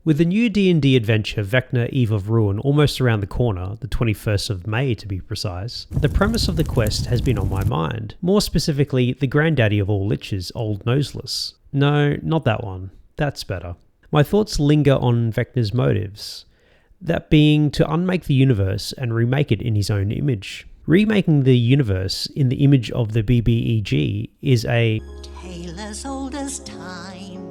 With the new D&D adventure Vecna Eve of Ruin almost around the corner, the 21st of May to be precise, the premise of the quest has been on my mind. More specifically, the granddaddy of all liches, Old Noseless. No, not that one. That's better. My thoughts linger on Vecna's motives. That being to unmake the universe and remake it in his own image. Remaking the universe in the image of the BBEG is a tale as old as time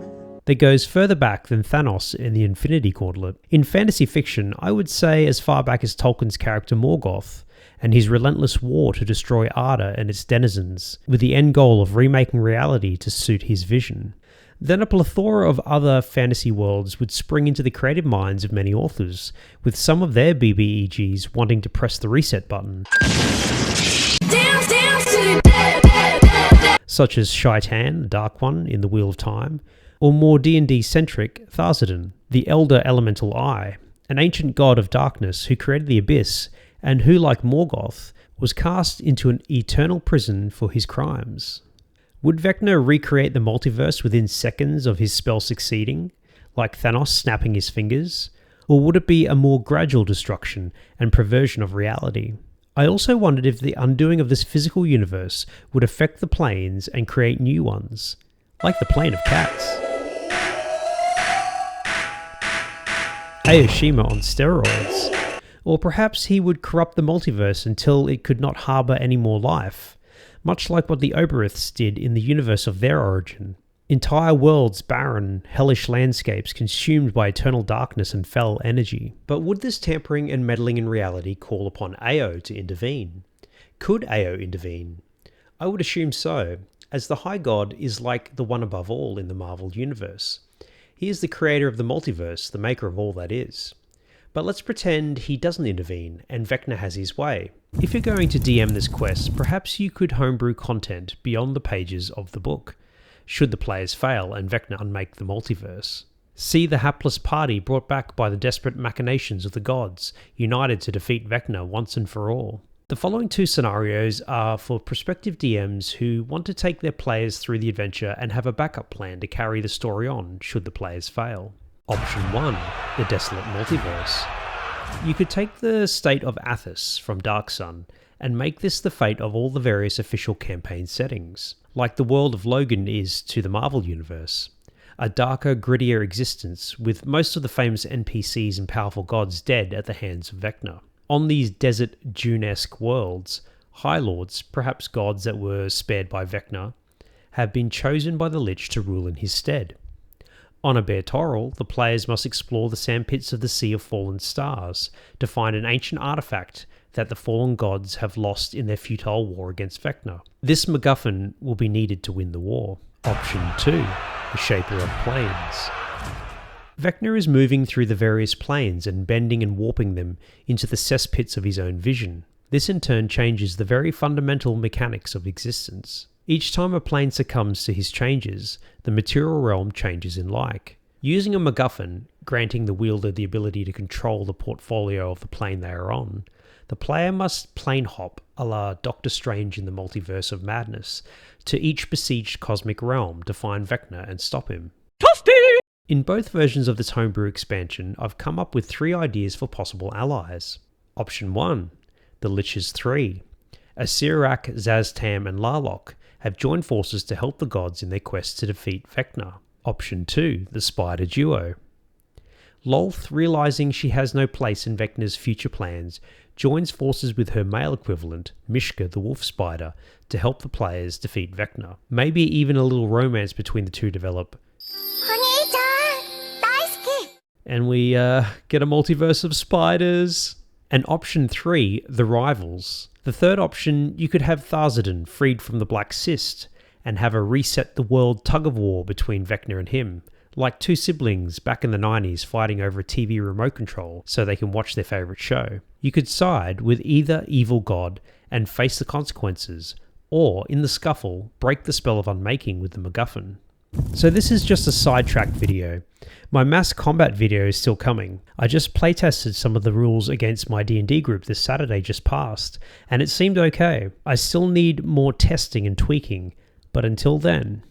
that goes further back than Thanos in the Infinity Gauntlet. In fantasy fiction, I would say as far back as Tolkien's character Morgoth and his relentless war to destroy Arda and its denizens, with the end goal of remaking reality to suit his vision. Then a plethora of other fantasy worlds would spring into the creative minds of many authors, with some of their BBEGs wanting to press the reset button. Such as Shaitan, the Dark One, in The Wheel of Time, or more D&D-centric Thassadon, the Elder Elemental Eye, an ancient god of darkness who created the Abyss, and who, like Morgoth, was cast into an eternal prison for his crimes. Would Vecna recreate the multiverse within seconds of his spell succeeding, like Thanos snapping his fingers? Or would it be a more gradual destruction and perversion of reality? I also wondered if the undoing of this physical universe would affect the planes and create new ones, like the Plane of Cats. Aoshima on steroids. Or perhaps he would corrupt the multiverse until it could not harbour any more life, much like what the Oberiths did in the universe of their origin. Entire worlds barren, hellish landscapes consumed by eternal darkness and fell energy. But would this tampering and meddling in reality call upon Ao to intervene? Could Ao intervene? I would assume so, as the High God is like the one above all in the Marvel Universe. He is the creator of the multiverse, the maker of all that is. But let's pretend he doesn't intervene and Vecna has his way. If you're going to DM this quest, perhaps you could homebrew content beyond the pages of the book, should the players fail and Vecna unmake the multiverse. See the hapless party brought back by the desperate machinations of the gods, united to defeat Vecna once and for all. The following two scenarios are for prospective DMs who want to take their players through the adventure and have a backup plan to carry the story on should the players fail. Option 1, the Desolate Multiverse. You could take the state of Athos from Dark Sun and make this the fate of all the various official campaign settings, like the world of Logan is to the Marvel Universe. A darker, grittier existence with most of the famous NPCs and powerful gods dead at the hands of Vecna. On these desert Dune-esque worlds, High Lords, perhaps gods that were spared by Vecna, have been chosen by the Lich to rule in his stead. On Aber Toril, the players must explore the sandpits of the Sea of Fallen Stars to find an ancient artifact that the fallen gods have lost in their futile war against Vecna. This MacGuffin will be needed to win the war. Option 2, the Shaper of Planes. Vecna is moving through the various planes and bending and warping them into the cesspits of his own vision. This in turn changes the very fundamental mechanics of existence. Each time a plane succumbs to his changes, the material realm changes in like. Using a MacGuffin, granting the wielder the ability to control the portfolio of the plane they are on, the player must plane hop a la Doctor Strange in the Multiverse of Madness to each besieged cosmic realm to find Vecna and stop him. Toasty! In both versions of this homebrew expansion, I've come up with 3 ideas for possible allies. Option 1, the Liches 3. Acererak, Zaztam and Larlock have joined forces to help the gods in their quest to defeat Vecna. Option 2, the Spider Duo. Lolth, realising she has no place in Vecna's future plans, joins forces with her male equivalent, Mishka the Wolf Spider, to help the players defeat Vecna. Maybe even a little romance between the two develop. And we get a multiverse of spiders. And option 3, the Rivals. The third option, you could have Thassadon freed from the Black Cyst and have a reset the world tug-of-war between Vecna and him, like two siblings back in the 90s fighting over a TV remote control so they can watch their favourite show. You could side with either evil god and face the consequences, or, in the scuffle, break the spell of unmaking with the MacGuffin. So this is just a sidetrack video. My mass combat video is still coming. I just playtested some of the rules against my D&D group this Saturday just passed, and it seemed okay. I still need more testing and tweaking, but until then...